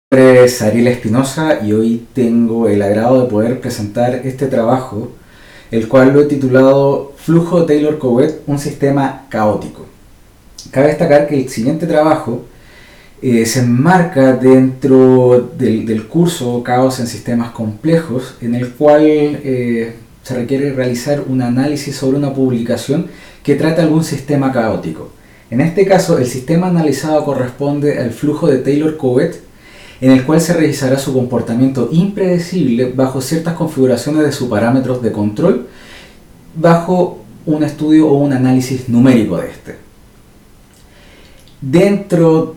Mi nombre es Ariel Espinosa y hoy tengo el agrado de poder presentar este trabajo, el cual lo he titulado Flujo Taylor-Couette, un sistema caótico. Cabe destacar que el siguiente trabajo se enmarca dentro del curso Caos en Sistemas Complejos, en el cual se requiere realizar un análisis sobre una publicación que trata algún sistema caótico. En este caso, el sistema analizado corresponde al flujo de Taylor-Couette, en el cual se revisará su comportamiento impredecible bajo ciertas configuraciones de sus parámetros de control, bajo un estudio o un análisis numérico de este.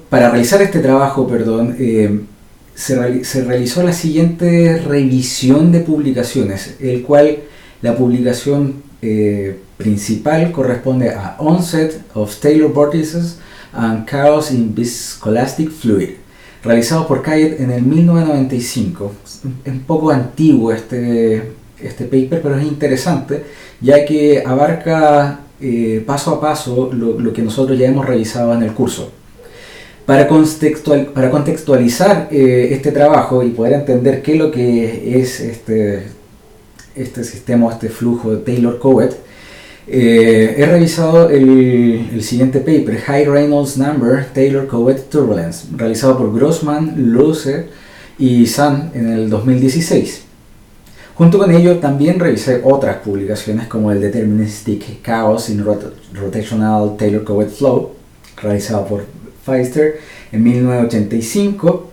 Para realizar este trabajo, se realizó la siguiente revisión de publicaciones, el cual la publicación principal corresponde a Onset of Taylor Vortices and Chaos in Viscoelastic Fluid, realizado por Couette en el 1995. Es un poco antiguo este paper, pero es interesante, ya que abarca paso a paso lo que nosotros ya hemos revisado en el curso. Para contextualizar este trabajo y poder entender qué es lo que es este sistema, este flujo de Taylor-Couette, he revisado el siguiente paper, High Reynolds Number Taylor-Couette Turbulence, realizado por Grossman, Luce y Sun en el 2016. Junto con ello también revisé otras publicaciones como el Deterministic Chaos in Rotational Taylor-Couette Flow, realizado por Pfister en 1985,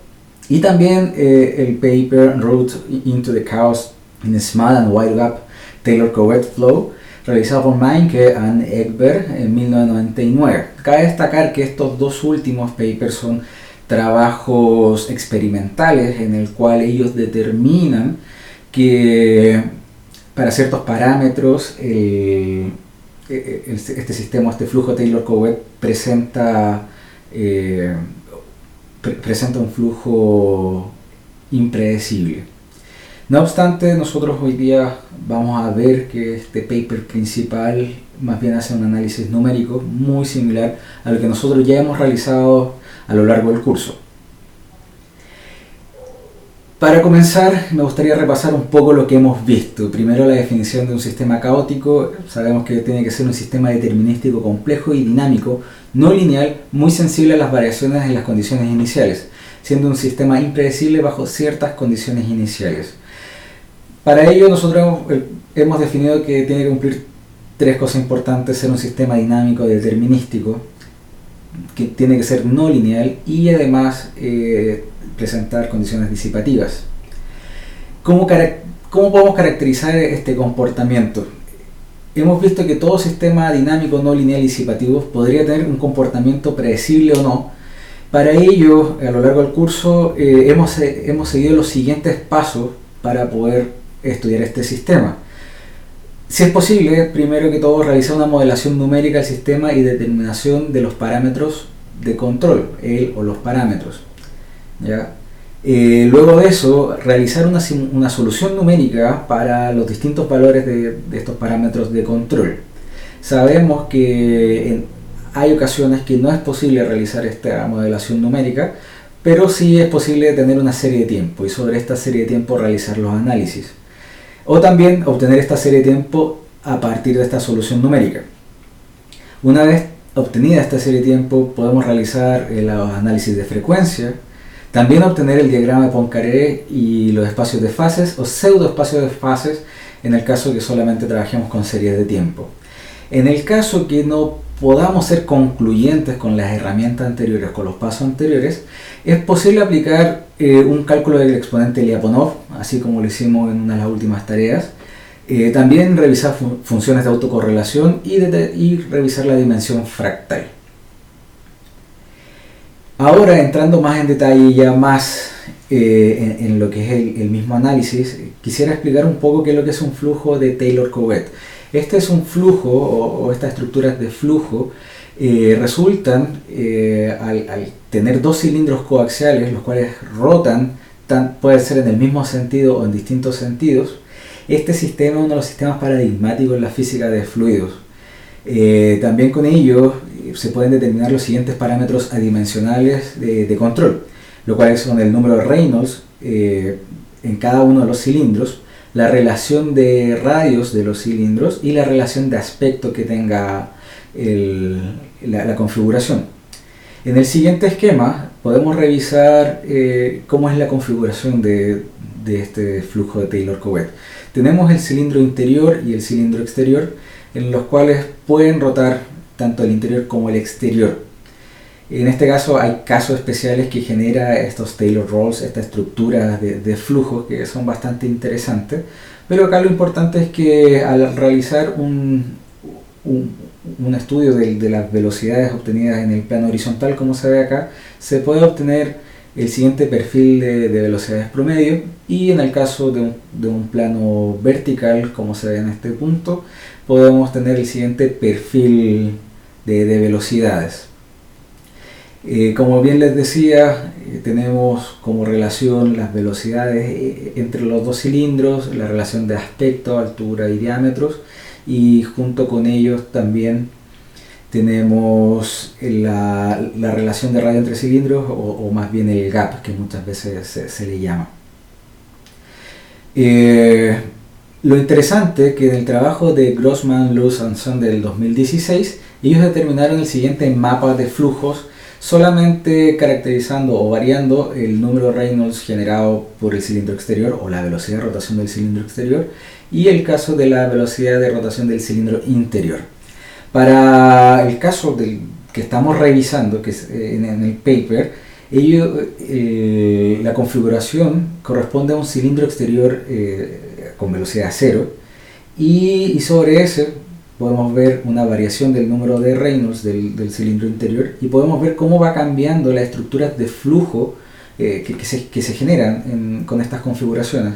y también el paper Route into the Chaos in Small and Wide Gap Taylor-Couette Flow, realizado por Meinke and Ekberg en 1999. Cabe destacar que estos dos últimos papers son trabajos experimentales en el cual ellos determinan que para ciertos parámetros este sistema, este flujo Taylor-Couette presenta un flujo impredecible. No obstante, nosotros hoy día vamos a ver que este paper principal más bien hace un análisis numérico muy similar a lo que nosotros ya hemos realizado a lo largo del curso. Para comenzar, me gustaría repasar un poco lo que hemos visto. Primero, la definición de un sistema caótico. Sabemos que tiene que ser un sistema determinístico complejo y dinámico, no lineal, muy sensible a las variaciones en las condiciones iniciales, siendo un sistema impredecible bajo ciertas condiciones iniciales. Para ello, nosotros hemos definido que tiene que cumplir tres cosas importantes: ser un sistema dinámico determinístico, que tiene que ser no lineal y además presentar condiciones disipativas. ¿Cómo podemos caracterizar este comportamiento? Hemos visto que todo sistema dinámico no lineal y disipativo podría tener un comportamiento predecible o no. Para ello, a lo largo del curso, hemos seguido los siguientes pasos para poder estudiar este sistema. Si es posible, primero que todo, realizar una modelación numérica del sistema y determinación de los parámetros de control, o los parámetros. ¿Ya? Luego de eso, realizar una solución numérica para los distintos valores de estos parámetros de control. Sabemos que hay ocasiones que no es posible realizar esta modelación numérica, pero sí es posible tener una serie de tiempo y sobre esta serie de tiempo realizar los análisis. O también obtener esta serie de tiempo a partir de esta solución numérica. Una vez obtenida esta serie de tiempo, podemos realizar los análisis de frecuencia, también obtener el diagrama de Poincaré y los espacios de fases o pseudoespacios de fases en el caso que solamente trabajemos con series de tiempo. En el caso que no podamos ser concluyentes con las herramientas anteriores, con los pasos anteriores, es posible aplicar un cálculo del exponente Lyapunov, así como lo hicimos en una de las últimas tareas. También revisar funciones de autocorrelación y revisar la dimensión fractal. Ahora, entrando más en detalle, ya más en lo que es el mismo análisis, quisiera explicar un poco qué es lo que es un flujo de Taylor-Couette. Este es un flujo, o estas estructuras de flujo resultan al tener dos cilindros coaxiales, los cuales rotan, puede ser en el mismo sentido o en distintos sentidos. Este sistema es uno de los sistemas paradigmáticos en la física de fluidos. También con ello se pueden determinar los siguientes parámetros adimensionales de control. lo cual son el número de Reynolds en cada uno de los cilindros, la relación de radios de los cilindros y la relación de aspecto que tenga la configuración. En el siguiente esquema podemos revisar cómo es la configuración de este flujo de Taylor-Covet. Tenemos el cilindro interior y el cilindro exterior, en los cuales pueden rotar tanto el interior como el exterior. En este caso hay casos especiales que genera estos Taylor rolls, estas estructuras de flujo que son bastante interesantes, pero acá lo importante es que al realizar un estudio de las velocidades obtenidas en el plano horizontal, como se ve acá, se puede obtener el siguiente perfil de velocidades promedio, y en el caso de un plano vertical, como se ve en este punto, podemos tener el siguiente perfil de velocidades. Como bien les decía, tenemos como relación las velocidades entre los dos cilindros, la relación de aspecto, altura y diámetros, y junto con ellos también tenemos la relación de radio entre cilindros, o más bien el gap, que muchas veces se le llama. Lo interesante es que en el trabajo de Grossman, Luz and Son del 2016, ellos determinaron el siguiente mapa de flujos, solamente caracterizando o variando el número Reynolds generado por el cilindro exterior, o la velocidad de rotación del cilindro exterior, y el caso de la velocidad de rotación del cilindro interior. Para el caso que estamos revisando, que es en el paper, la configuración corresponde a un cilindro exterior con velocidad 0, y sobre ese podemos ver una variación del número de Reynolds del cilindro interior, y podemos ver cómo va cambiando las estructuras de flujo que se generan con estas configuraciones.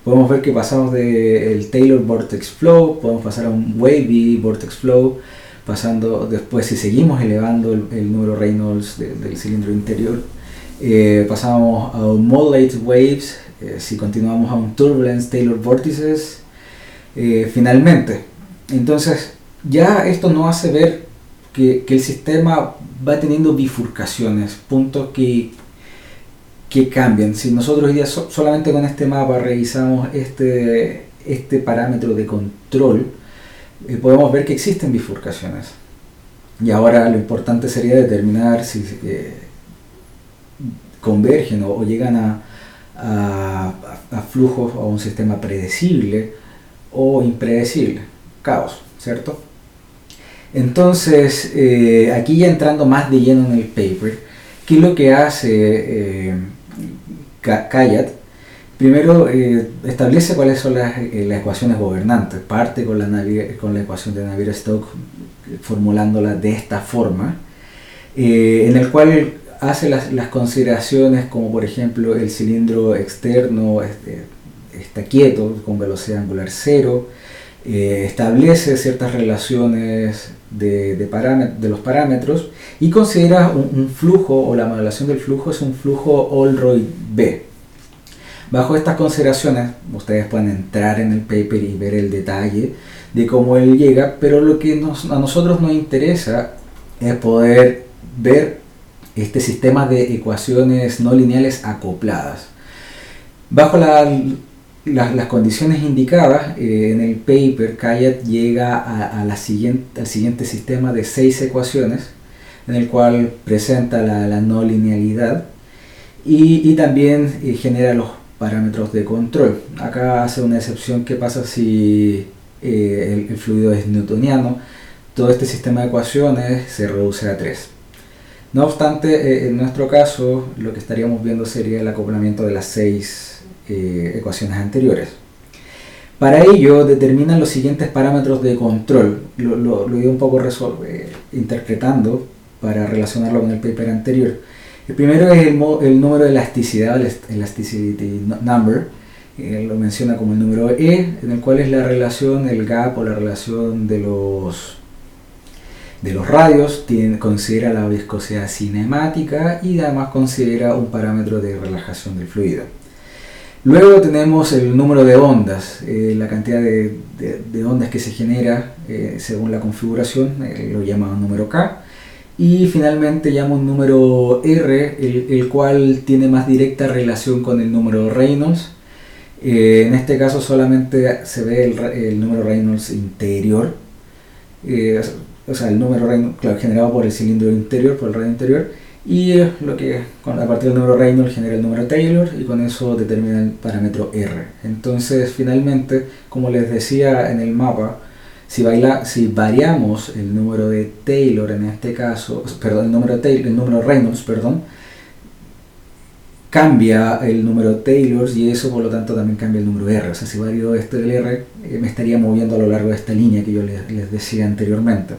Podemos ver que pasamos del Taylor Vortex Flow, podemos pasar a un Wavy Vortex Flow, pasando después, si seguimos elevando el número Reynolds del cilindro interior, pasamos a un Modulate Waves, si continuamos a un Turbulence Taylor Vortices, finalmente. Entonces, ya esto nos hace ver que el sistema va teniendo bifurcaciones, puntos que cambian. Si nosotros hoy día solamente con este mapa revisamos este parámetro de control, podemos ver que existen bifurcaciones. Y ahora lo importante sería determinar si convergen o llegan a flujos o a un sistema predecible o impredecible. Caos, ¿cierto? Entonces, aquí ya entrando más de lleno en el paper, ¿qué es lo que hace Kayat? Primero establece cuáles son las ecuaciones gobernantes, parte con la ecuación de Navier-Stokes, formulándola de esta forma, en el cual hace las consideraciones como por ejemplo el cilindro externo está quieto con velocidad angular 0, establece ciertas relaciones de los parámetros, y considera un flujo, o la modelación del flujo es un flujo Oldroyd B. Bajo estas consideraciones ustedes pueden entrar en el paper y ver el detalle de cómo él llega, pero lo que a nosotros nos interesa es poder ver este sistema de ecuaciones no lineales acopladas. Bajo las condiciones indicadas en el paper, Kayat llega al siguiente sistema de 6 ecuaciones, en el cual presenta la no linealidad y también genera los parámetros de control. Acá hace una excepción: que pasa si el fluido es newtoniano. Todo este sistema de ecuaciones se reduce a 3. No obstante, en nuestro caso lo que estaríamos viendo sería el acoplamiento de las 6 ecuaciones anteriores. Para ello determinan los siguientes parámetros de control. Lo he ido un poco interpretando para relacionarlo con el paper anterior. El primero es el número de elasticidad, el elasticity number, lo menciona como el número E, en el cual es la relación, el gap o la relación de los radios, considera la viscosidad cinemática y además considera un parámetro de relajación del fluido. Luego tenemos el número de ondas, la cantidad de ondas que se genera según la configuración, lo llamamos número K. Y finalmente llamo un número R, el cual tiene más directa relación con el número Reynolds. En este caso solamente se ve el número Reynolds interior, o sea, el número Reynolds, claro, generado por el cilindro interior, por el radio interior, y lo que a partir del número Reynolds genera el número Taylor y con eso determina el parámetro R. Entonces finalmente, como les decía en el mapa, si variamos el número de Taylor en este caso, perdón, el número Reynolds, perdón, cambia el número Taylor y eso por lo tanto también cambia el número R. O sea, si varío del R, me estaría moviendo a lo largo de esta línea que yo les decía anteriormente.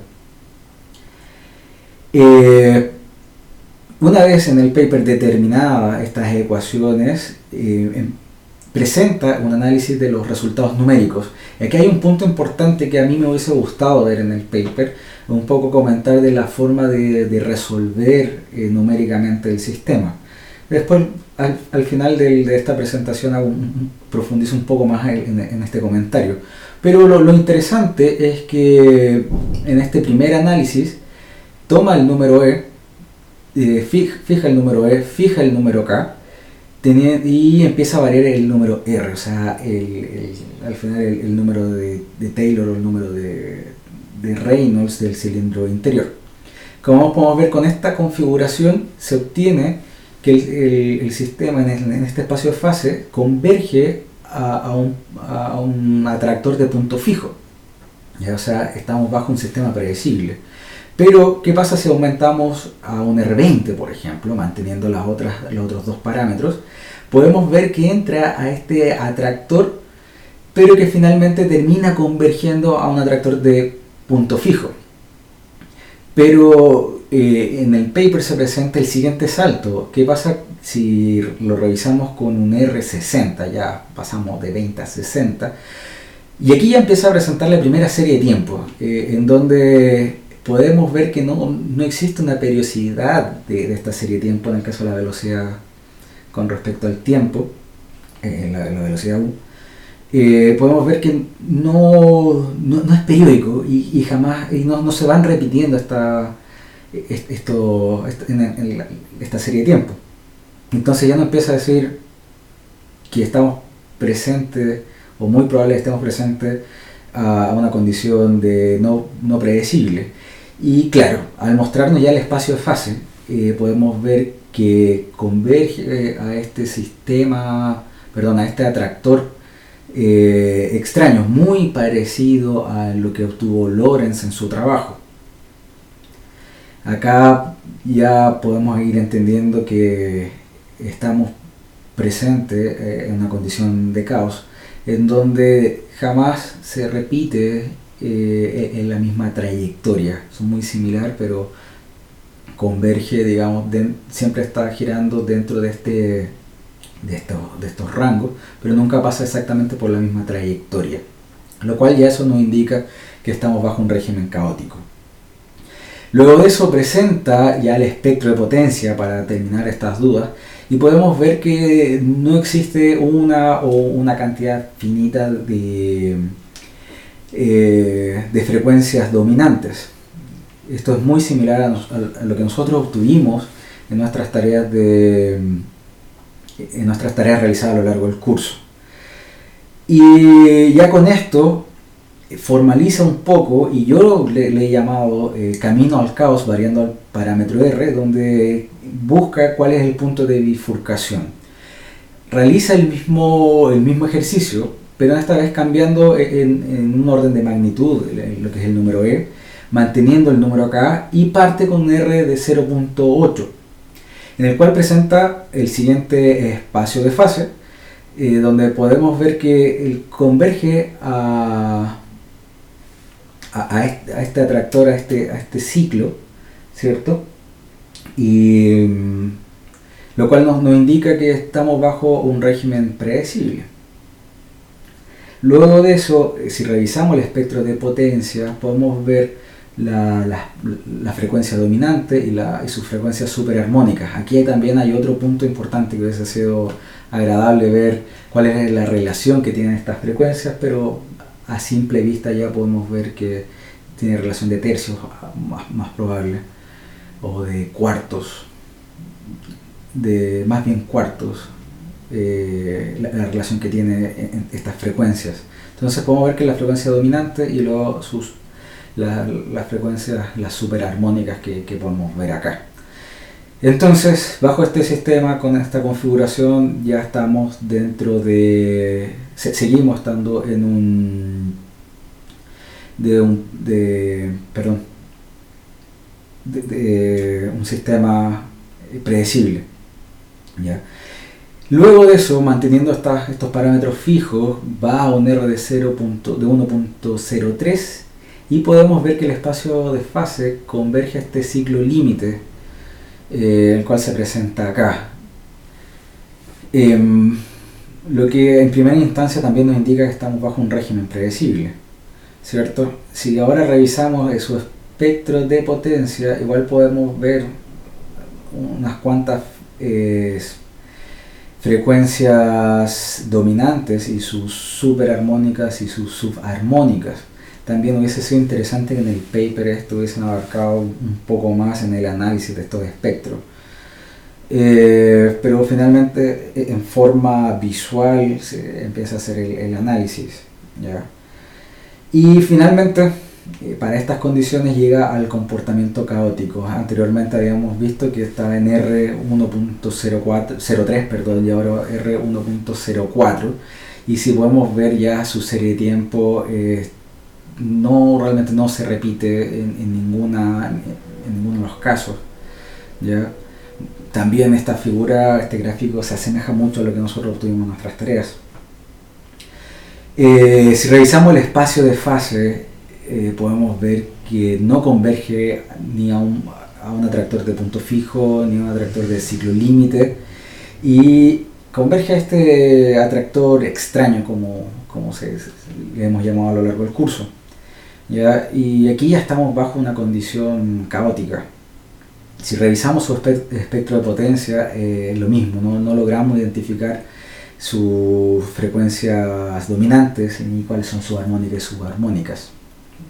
Una vez en el paper determinadas estas ecuaciones, presenta un análisis de los resultados numéricos. Y aquí hay un punto importante que a mí me hubiese gustado ver en el paper, un poco comentar de la forma de resolver numéricamente el sistema. Después, al final de esta presentación, profundizo un poco más en este comentario. Pero lo interesante es que en este primer análisis toma el número fija el número E, fija el número K, y empieza a variar el número R, o sea, al final el número de Taylor o el número de Reynolds del cilindro interior. Como podemos ver, con esta configuración se obtiene que el sistema en este espacio de fase converge a un atractor de punto fijo. ¿Ya? O sea, estamos bajo un sistema predecible. Pero, ¿qué pasa si aumentamos a un R20, por ejemplo, manteniendo los otros dos parámetros? Podemos ver que entra a este atractor, pero que finalmente termina convergiendo a un atractor de punto fijo. Pero en el paper se presenta el siguiente salto. ¿Qué pasa si lo revisamos con un R60? Ya pasamos de 20 a 60. Y aquí ya empieza a presentar la primera serie de tiempos, en donde podemos ver que no existe una periodicidad de esta serie de tiempo en el caso de la velocidad con respecto al tiempo, la velocidad U. Podemos ver que no es periódico y jamás no se van repitiendo esta serie de tiempo. Entonces ya no empieza a decir que estamos presentes o muy probable que estemos presentes a una condición de no predecible. Y claro, al mostrarnos ya el espacio de fase, podemos ver que converge a este a este atractor extraño, muy parecido a lo que obtuvo Lorentz en su trabajo. Acá ya podemos ir entendiendo que estamos presentes en una condición de caos, en donde jamás se repite en la misma trayectoria. Son muy similar, pero converge, digamos, siempre está girando dentro de estos rangos, pero nunca pasa exactamente por la misma trayectoria, lo cual ya eso nos indica que estamos bajo un régimen caótico. Luego de eso presenta ya el espectro de potencia para terminar estas dudas, y podemos ver que no existe una cantidad finita de frecuencias dominantes. Esto es muy similar a lo que nosotros obtuvimos en nuestras tareas realizadas a lo largo del curso. Y ya con esto formaliza un poco, y yo le he llamado camino al caos variando al parámetro R, donde busca cuál es el punto de bifurcación. Realiza el mismo ejercicio, pero esta vez cambiando en un orden de magnitud lo que es el número E, manteniendo el número K, y parte con un R de 0.8, en el cual presenta el siguiente espacio de fase, donde podemos ver que converge a este atractor, a este ciclo, ¿cierto? Y lo cual nos indica que estamos bajo un régimen predecible. Luego de eso, si revisamos el espectro de potencia, podemos ver la frecuencia dominante y sus frecuencias superarmónicas. Aquí también hay otro punto importante que hubiese sido agradable ver cuál es la relación que tienen estas frecuencias, pero a simple vista ya podemos ver que tiene relación de tercios, más probable. o de cuartos, de más bien cuartos, la relación que tiene en estas frecuencias. Entonces podemos ver que la frecuencia dominante y luego las frecuencias, las superarmónicas que podemos ver acá. Entonces, bajo este sistema, con esta configuración, ya estamos dentro de... seguimos estando en un... un sistema predecible, ¿ya? Luego de eso, manteniendo estos parámetros fijos, va a un R de 1.03 y podemos ver que el espacio de fase converge a este ciclo límite, el cual se presenta acá. Lo que en primera instancia también nos indica que estamos bajo un régimen predecible, ¿cierto? Si ahora revisamos su espectro de potencia, igual podemos ver unas cuantas frecuencias dominantes y sus superarmónicas y sus subarmónicas. También hubiese sido interesante que en el paper esto hubiesen abarcado un poco más en el análisis de estos espectros. Pero finalmente en forma visual se empieza a hacer el análisis, ¿ya? Y finalmente para estas condiciones llega al comportamiento caótico. Anteriormente habíamos visto que estaba en R1.03 y ahora R1.04, y si podemos ver ya su serie de tiempo realmente no se repite en ninguno de los casos, ¿ya? También esta figura, este gráfico se asemeja mucho a lo que nosotros obtuvimos en nuestras tareas. Si revisamos el espacio de fase, podemos ver que no converge ni a un atractor de punto fijo ni a un atractor de ciclo límite, y converge a este atractor extraño, como le hemos llamado a lo largo del curso, ¿ya? Y aquí ya estamos bajo una condición caótica. Si revisamos su espectro de potencia, lo mismo, no logramos identificar sus frecuencias dominantes ni cuáles son sus armónicas y subarmónicas,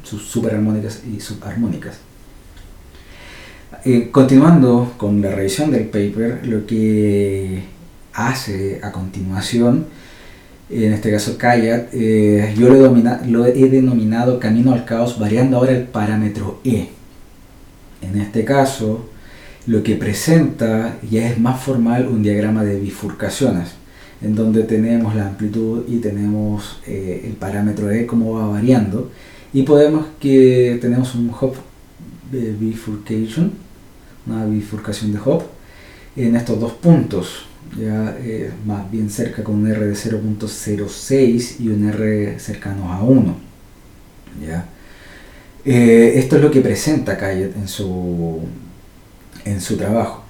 sus superarmónicas y subarmónicas. Continuando con la revisión del paper, lo que hace a continuación, en este caso Kayat, yo lo he denominado camino al caos, variando ahora el parámetro E. En este caso, lo que presenta ya es más formal un diagrama de bifurcaciones, en donde tenemos la amplitud y tenemos el parámetro E, cómo va variando, y podemos que tenemos un hop bifurcation, una bifurcación de hop en estos dos puntos, ya más bien cerca, con un R de 0.06 y un R cercano a 1, ¿ya? Esto es lo que presenta Kayat en su trabajo.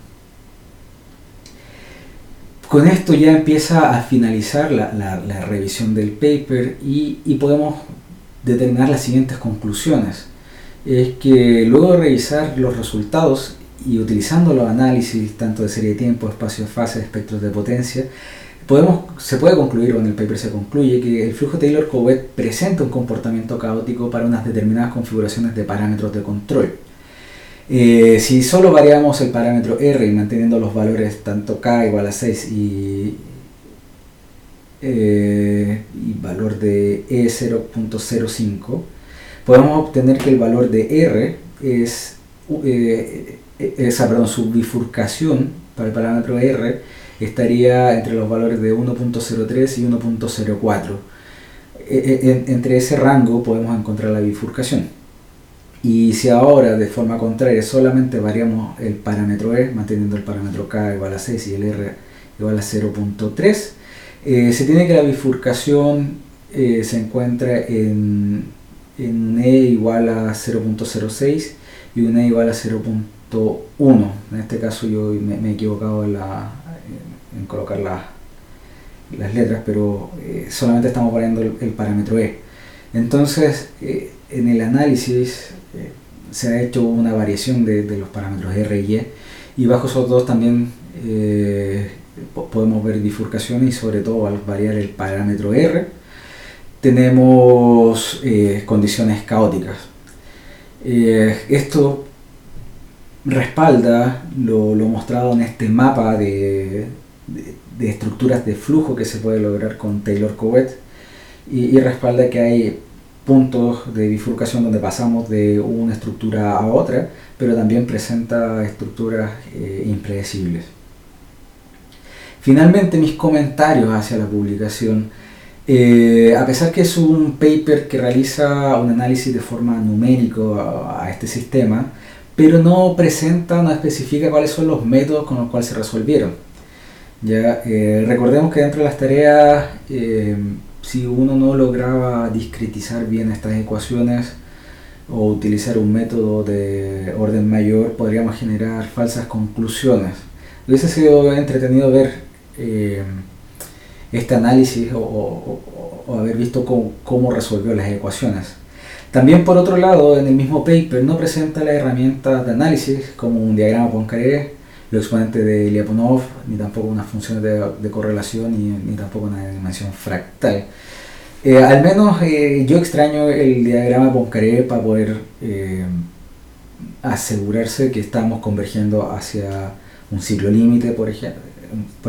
Con esto ya empieza a finalizar la revisión del paper y podemos determinar las siguientes conclusiones. Es que luego de revisar los resultados y utilizando los análisis tanto de serie de tiempo, espacio de fase, espectros de potencia, se puede concluir, o en el paper se concluye, que el flujo Taylor-Couette presenta un comportamiento caótico para unas determinadas configuraciones de parámetros de control. Si solo variamos el parámetro R y manteniendo los valores tanto K igual a 6 y valor de E 0.05, podemos obtener que el valor de R es su bifurcación para el parámetro R estaría entre los valores de 1.03 y 1.04. Entre ese rango podemos encontrar la bifurcación. Y si ahora de forma contraria solamente variamos el parámetro E, manteniendo el parámetro K igual a 6 y el R igual a 0.3, se tiene que la bifurcación se encuentra en E igual a 0.06 y un E igual a 0.1. En este caso yo me he equivocado en colocar las letras, pero solamente estamos variando el parámetro E. Entonces, en el análisis se ha hecho una variación de los parámetros R y E, y bajo esos dos también podemos ver bifurcaciones, y sobre todo al variar el parámetro R tenemos condiciones caóticas. Esto respalda lo mostrado en este mapa de estructuras de flujo que se puede lograr con Taylor-Couette y respalda que hay puntos de bifurcación donde pasamos de una estructura a otra, pero también presenta estructuras impredecibles. Finalmente, mis comentarios hacia la publicación. A pesar que es un paper que realiza un análisis de forma numérico a este sistema, pero no presenta, no especifica cuáles son los métodos con los cuales se resolvieron. Ya, recordemos que dentro de las tareas, si uno no lograba discretizar bien estas ecuaciones o utilizar un método de orden mayor, podríamos generar falsas conclusiones. Hubiese sido entretenido ver este análisis o haber visto cómo resolvió las ecuaciones. También, por otro lado, en el mismo paper no presenta la herramienta de análisis como un diagrama Poincaré, los exponentes de Lyapunov, ni tampoco unas funciones de correlación, ni tampoco una dimensión fractal. Al menos yo extraño el diagrama Poincaré para poder asegurarse que estamos convergiendo hacia un ciclo límite, por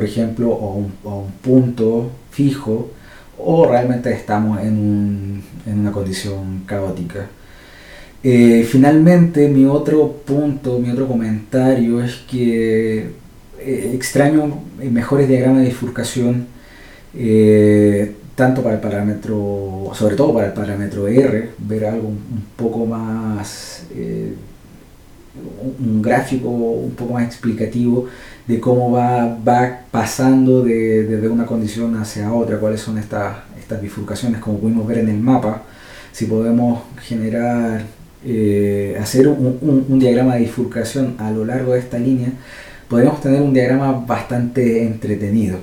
ejemplo, o un punto fijo, o realmente estamos en una condición caótica. Finalmente, mi otro comentario es que extraño mejores diagramas de bifurcación, tanto para el parámetro, sobre todo para el parámetro R, ver algo un poco más, un gráfico un poco más explicativo de cómo va pasando desde una condición hacia otra, cuáles son estas bifurcaciones, como pudimos ver en el mapa. Si podemos generar, hacer un diagrama de bifurcación a lo largo de esta línea, podríamos tener un diagrama bastante entretenido.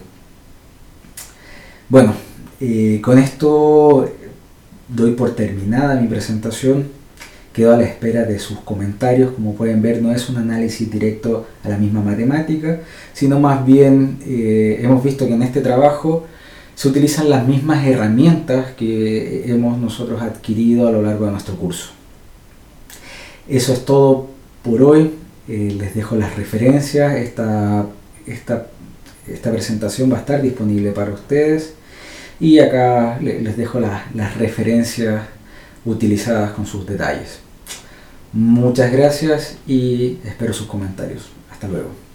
Bueno, con esto doy por terminada mi presentación. Quedo a la espera de sus comentarios. Como pueden ver, no es un análisis directo a la misma matemática, sino más bien hemos visto que en este trabajo se utilizan las mismas herramientas que hemos nosotros adquirido a lo largo de nuestro curso. Eso es todo por hoy. Les dejo las referencias. Esta presentación va a estar disponible para ustedes. Y acá les dejo las referencias utilizadas con sus detalles. Muchas gracias y espero sus comentarios. Hasta luego.